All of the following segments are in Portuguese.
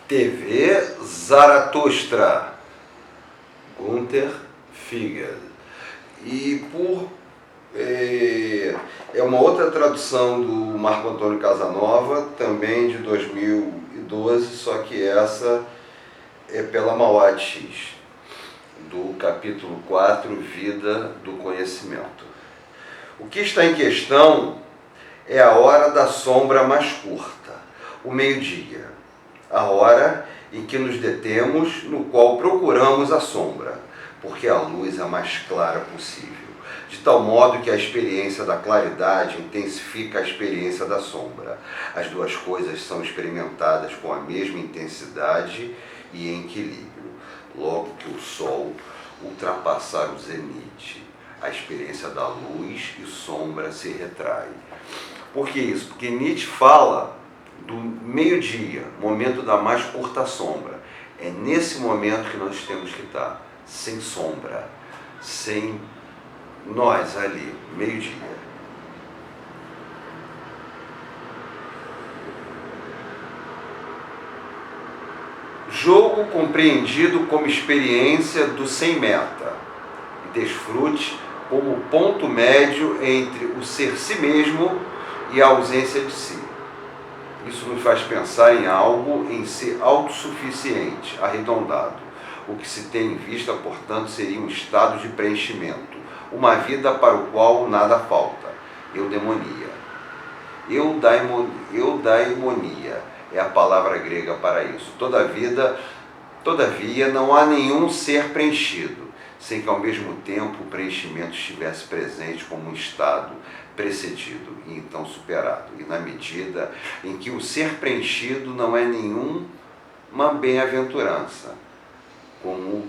TV Zaratustra, Günther Figel. E é uma outra tradução do Marco Antônio Casanova, também de 2012, só que essa é pela Mauá de X, do capítulo 4, Vida do Conhecimento. O que está em questão é a hora da sombra mais curta, o meio-dia, a hora em que nos detemos, no qual procuramos a sombra, porque a luz é a mais clara possível, de tal modo que a experiência da claridade intensifica a experiência da sombra. As duas coisas são experimentadas com a mesma intensidade e em equilíbrio, logo que o sol ultrapassar o zenite. A experiência da luz e sombra se retrai. Por que isso? Porque Nietzsche fala do meio-dia, momento da mais curta sombra. É nesse momento que nós temos que estar, sem sombra, sem nós ali, meio-dia. Jogo compreendido como experiência do sem meta e desfrute como ponto médio entre o ser si mesmo e a ausência de si. Isso nos faz pensar em algo em ser autossuficiente, arredondado. O que se tem em vista, portanto, seria um estado de preenchimento, uma vida para o qual nada falta. Eudemonia. Eudaimonia é a palavra grega para isso. Todavia, não há nenhum ser preenchido, sem que ao mesmo tempo o preenchimento estivesse presente como um estado precedido e então superado, e na medida em que o ser preenchido não é nenhuma bem-aventurança, como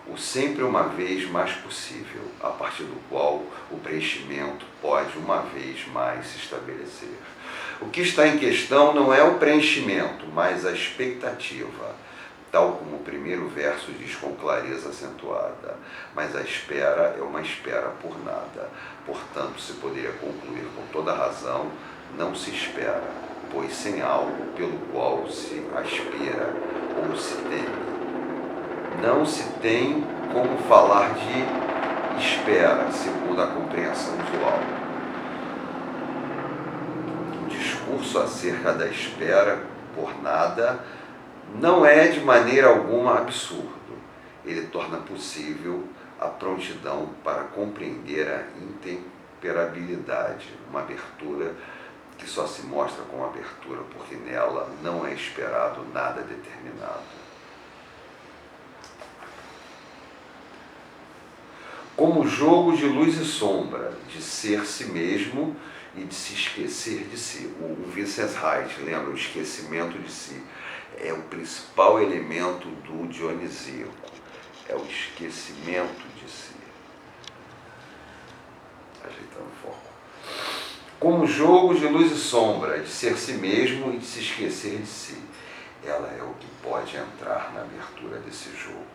o sempre uma vez mais possível, a partir do qual o preenchimento pode uma vez mais se estabelecer. O que está em questão não é o preenchimento, mas a expectativa, tal como o primeiro verso diz com clareza acentuada, mas a espera é uma espera por nada. Portanto, se poderia concluir com toda razão, não se espera, pois sem algo pelo qual se aspira ou se teme. Não se tem como falar de espera, segundo a compreensão usual. O discurso acerca da espera por nada não é de maneira alguma absurdo. Ele torna possível a prontidão para compreender a intemperabilidade, uma abertura que só se mostra como abertura porque nela não é esperado nada determinado. Como jogo de luz e sombra, de ser si mesmo e de se esquecer de si. O Vincent Reich lembra o esquecimento de si. É o principal elemento do dionisíaco. É o esquecimento de si. Ajeitando o foco. Como jogo de luz e sombra, de ser si mesmo e de se esquecer de si. Ela é o que pode entrar na abertura desse jogo.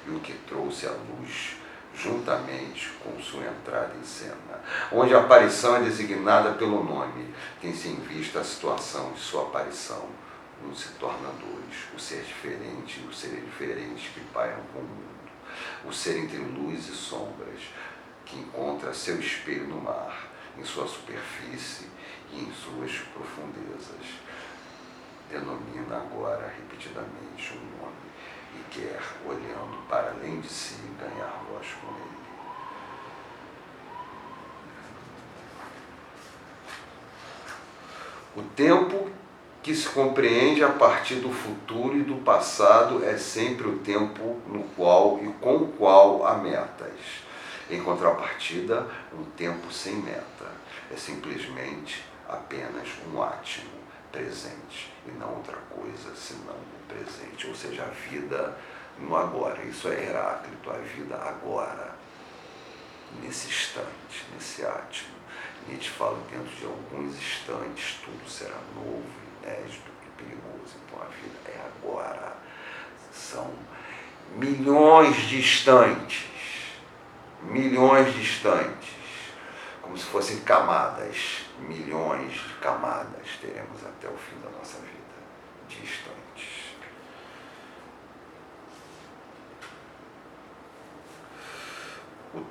E o que trouxe a luz juntamente com sua entrada em cena, onde a aparição é designada pelo nome, tem-se em vista a situação de sua aparição. Um se torna dois, o ser diferente e o ser indiferente que pairam com o mundo, o ser entre luz e sombras, que encontra seu espelho no mar, em sua superfície e em suas profundezas. Denomina agora repetidamente um nome e quer, olhando para além de si, ganhar voz com ele. O tempo que se compreende a partir do futuro e do passado é sempre o tempo no qual e com o qual há metas. Em contrapartida, um tempo sem meta é simplesmente apenas um átimo presente e não outra coisa senão o presente, ou seja, a vida no agora. Isso é Heráclito, a vida agora, nesse instante, nesse átimo. Nietzsche fala que dentro de alguns instantes tudo será novo, inédito e perigoso. Então a vida é agora. São milhões de instantes, como se fossem camadas, milhões de camadas teremos até o fim da nossa vida, de instantes.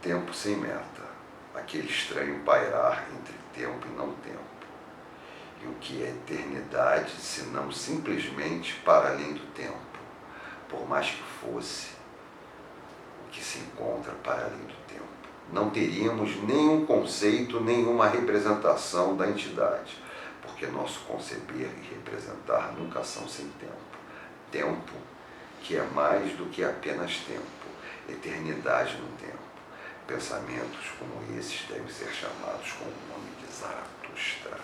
tempo sem meta, aquele estranho pairar entre tempo e não tempo. E o que é eternidade, se não simplesmente para além do tempo, por mais que fosse o que se encontra para além do tempo. Não teríamos nenhum conceito, nenhuma representação da entidade, porque nosso conceber e representar nunca são sem tempo. Tempo que é mais do que apenas tempo, eternidade no tempo. Pensamentos como esses devem ser chamados com o nome de Zaratustra.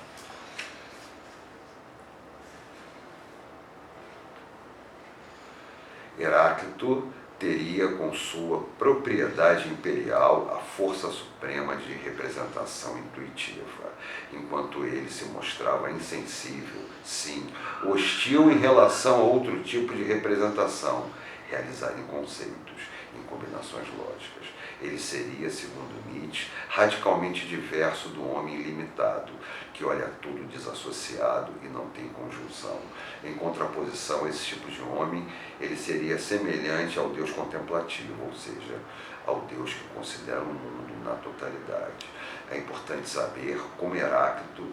Heráclito teria com sua propriedade imperial a força suprema de representação intuitiva, enquanto ele se mostrava insensível, sim, hostil em relação a outro tipo de representação, realizada em conceitos, em combinações lógicas. Ele seria, segundo Nietzsche, radicalmente diverso do homem ilimitado, que olha tudo desassociado e não tem conjunção. Em contraposição a esse tipo de homem, ele seria semelhante ao Deus contemplativo, ou seja, ao Deus que considera o mundo na totalidade. É importante saber como Heráclito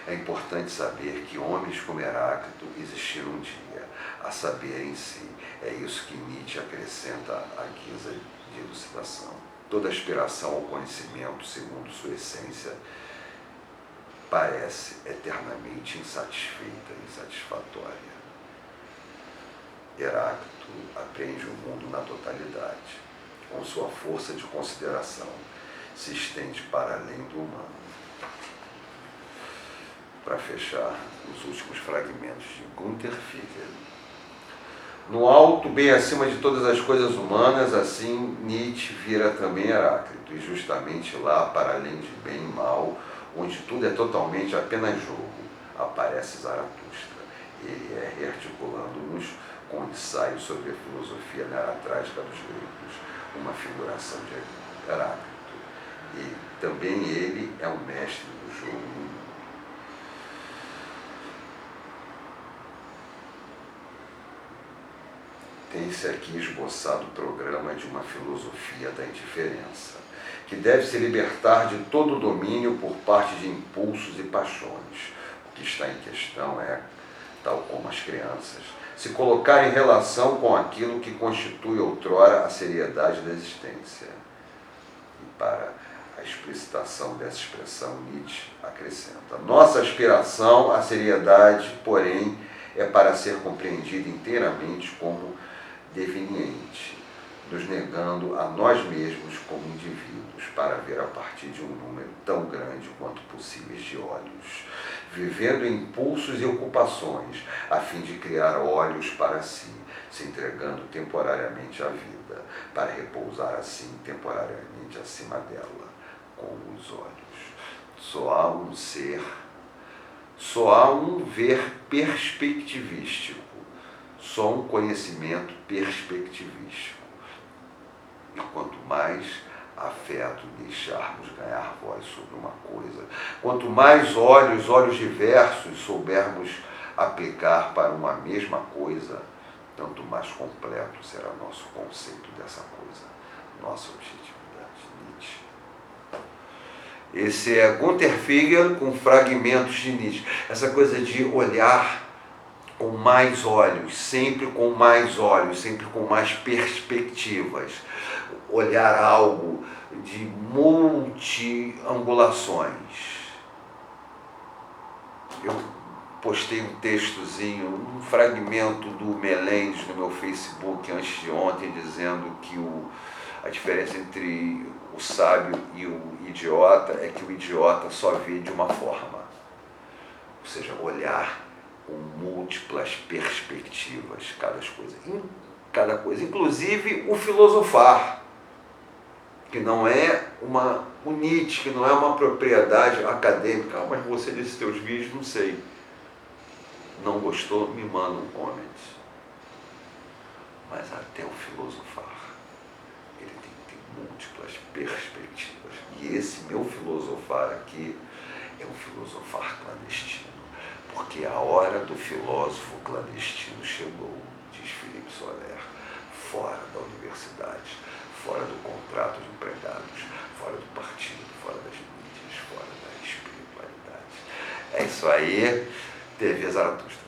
É importante saber que homens como Heráclito existiram um dia, a saber em si. É isso que Nietzsche acrescenta à guisa de elucidação. Toda aspiração ao conhecimento, segundo sua essência, parece eternamente insatisfeita e insatisfatória. Heráclito apreende o mundo na totalidade, com sua força de consideração, se estende para além do humano. Para fechar os últimos fragmentos de Günther Fugger. No alto, bem acima de todas as coisas humanas, assim Nietzsche vira também Heráclito, e justamente lá, para além de bem e mal, onde tudo é totalmente apenas jogo, aparece Zaratustra. Ele é rearticulando-nos com um ensaio sobre a filosofia neratrágica dos gregos, uma figuração de Heráclito. E também ele é o mestre do jogo no mundo. Tem-se aqui esboçado o programa de uma filosofia da indiferença, que deve se libertar de todo domínio por parte de impulsos e paixões. O que está em questão é, tal como as crianças, se colocar em relação com aquilo que constitui outrora a seriedade da existência. E para a explicitação dessa expressão, Nietzsche acrescenta: nossa aspiração à seriedade, porém, é para ser compreendida inteiramente como deveniente, nos negando a nós mesmos como indivíduos, para ver a partir de um número tão grande quanto possíveis de olhos, vivendo impulsos e ocupações, a fim de criar olhos para si, se entregando temporariamente à vida, para repousar assim temporariamente acima dela, como os olhos. Só há um ver perspectivístico, só um conhecimento perspectivístico. E quanto mais afeto deixarmos ganhar voz sobre uma coisa, quanto mais olhos diversos soubermos aplicar para uma mesma coisa, tanto mais completo será nosso conceito dessa coisa, nossa objetividade. Nietzsche. Esse é Günther Fugger com fragmentos de Nietzsche. Essa coisa de olhar com mais olhos, sempre com mais olhos, sempre com mais perspectivas. Olhar algo de multi-angulações. Eu postei um textozinho, um fragmento do Melendes no meu Facebook antes de ontem, dizendo que a diferença entre o sábio e o idiota é que o idiota só vê de uma forma. Ou seja, olhar com múltiplas perspectivas, cada coisa, inclusive o filosofar, que não é o Nietzsche, que não é uma propriedade acadêmica. Mas você disse teus vídeos, não sei. Não gostou? Me manda um comment. Mas até o filosofar, ele tem que ter múltiplas perspectivas. E esse meu filosofar aqui é um filosofar clandestino, porque a hora do filósofo clandestino chegou, diz Felipe Soler, fora da universidade, fora do contrato de empregados, fora do partido, fora das mídias, fora da espiritualidade. É isso aí, TV Zaratustra.